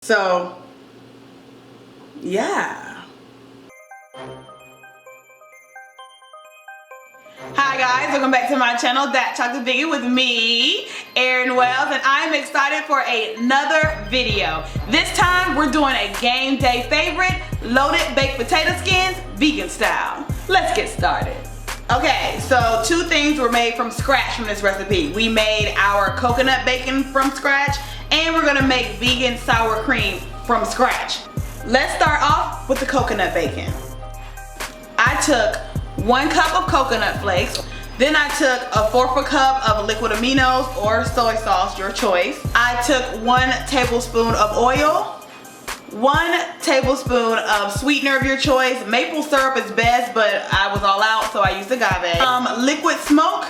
So, yeah. Hi guys, welcome back to my channel, That Chocolate Vegan, with me, Erin Wells, and I'm excited for another video. This time we're doing a game day favorite, loaded baked potato skins, vegan style. Let's get started. Okay, so two things were made from scratch from this recipe. We made our coconut bacon from scratch, and we're gonna make vegan sour cream from scratch. Let's start off with the coconut bacon. I took 1 cup of coconut flakes. Then I took a 1/4 cup of liquid aminos or soy sauce, your choice. I took 1 tablespoon of oil, 1 tablespoon of sweetener of your choice. Maple syrup is best, but I was all out, so I used agave. Liquid smoke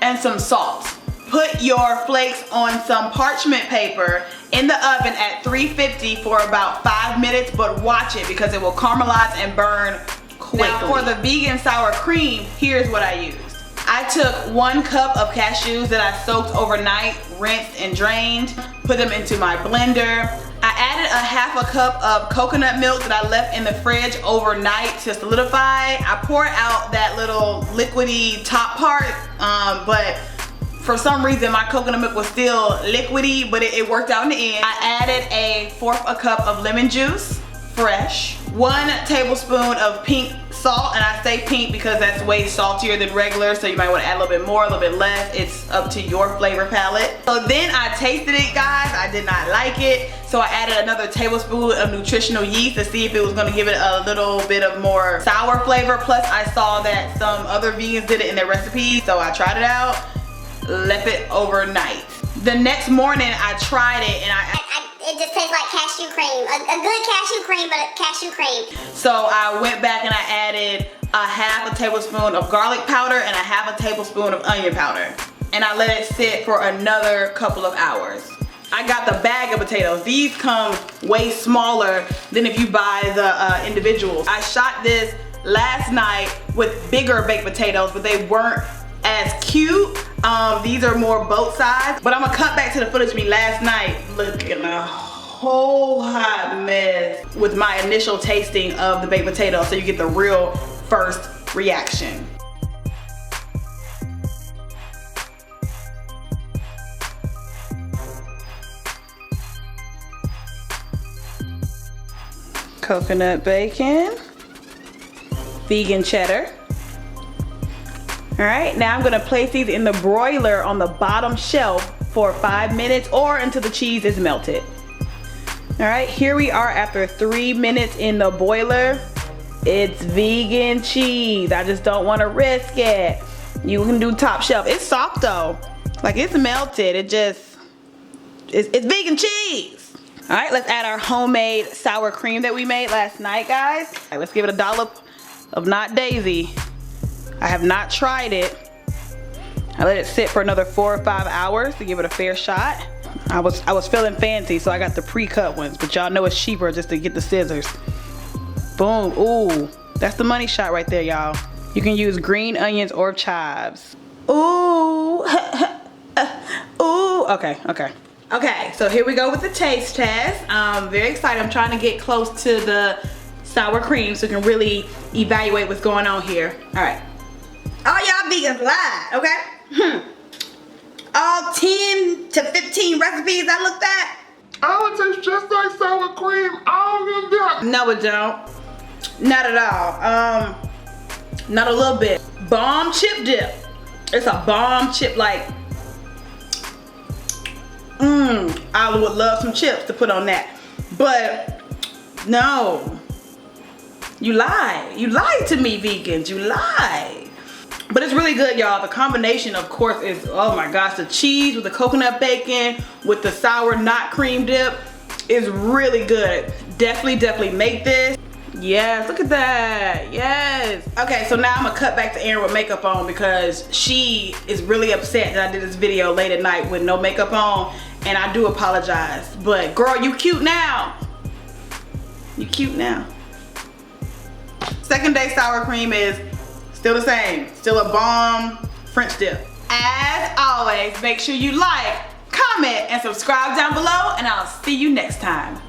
and some salt. Put your flakes on some parchment paper in the oven at 350 for about 5 minutes, but watch it because it will caramelize and burn quickly. Now for the vegan sour cream, here's what I used. I took 1 cup of cashews that I soaked overnight, rinsed and drained, put them into my blender. I added a 1/2 cup of coconut milk that I left in the fridge overnight to solidify. I poured out that little liquidy top part, but for some reason my coconut milk was still liquidy, but it worked out in the end. I added a 1/4 cup of lemon juice, fresh. 1 tablespoon of pink salt, and I say pink because that's way saltier than regular, so you might want to add a little bit more, a little bit less. It's up to your flavor palette. So then I tasted it, guys. I did not like it, so I added another tablespoon of nutritional yeast to see if it was going to give it a little bit of more sour flavor. Plus I saw that some other vegans did it in their recipes, so I tried it out, left it overnight. The next morning I tried it, and it just tastes like cashew cream. A good cashew cream, but a cashew cream. So I went back and I added a 1/2 tablespoon of garlic powder and a 1/2 tablespoon of onion powder. And I let it sit for another couple of hours. I got the bag of potatoes. These come way smaller than if you buy the individuals. I shot this last night with bigger baked potatoes, but they weren't as cute. These are more boat size, but I'm gonna cut back to the footage of me last night. Look at a whole hot mess with my initial tasting of the baked potato, so you get the real first reaction. Coconut bacon, vegan cheddar. All right, now I'm gonna place these in the broiler on the bottom shelf for 5 minutes or until the cheese is melted. All right, here we are after 3 minutes in the boiler. It's vegan cheese. I just don't wanna risk it. You can do top shelf. It's soft though, like it's melted. It's vegan cheese. All right, let's add our homemade sour cream that we made last night, guys. All right, let's give it a dollop of Not Daisy. I have not tried it. I let it sit for another 4 or 5 hours to give it a fair shot. I was feeling fancy, so I got the pre-cut ones, but y'all know it's cheaper just to get the scissors. Boom, ooh, that's the money shot right there, y'all. You can use green onions or chives. Ooh, ooh, okay. Okay, so here we go with the taste test. I'm very excited. I'm trying to get close to the sour cream so we can really evaluate what's going on here. All right. All y'all vegans lied, okay? All 10 to 15 recipes I looked at. Oh, it tastes just like sour cream. Oh, you No, it don't. Not at all. Not a little bit. Bomb chip dip. It's a bomb chip, like, I would love some chips to put on that. But no, you lied. You lied to me, vegans. You lied. But it's really good, y'all. The combination, of course, is, oh my gosh, the cheese with the coconut bacon with the sour not cream dip is really good. Definitely make this. Yes, look at that. Yes. Okay, so now I'm gonna cut back to Erin with makeup on because she is really upset that I did this video late at night with no makeup on, and I do apologize. But girl, you cute now. You cute now. Second day sour cream is still the same. Still a bomb French dip. As always, make sure you like, comment, and subscribe down below, and I'll see you next time.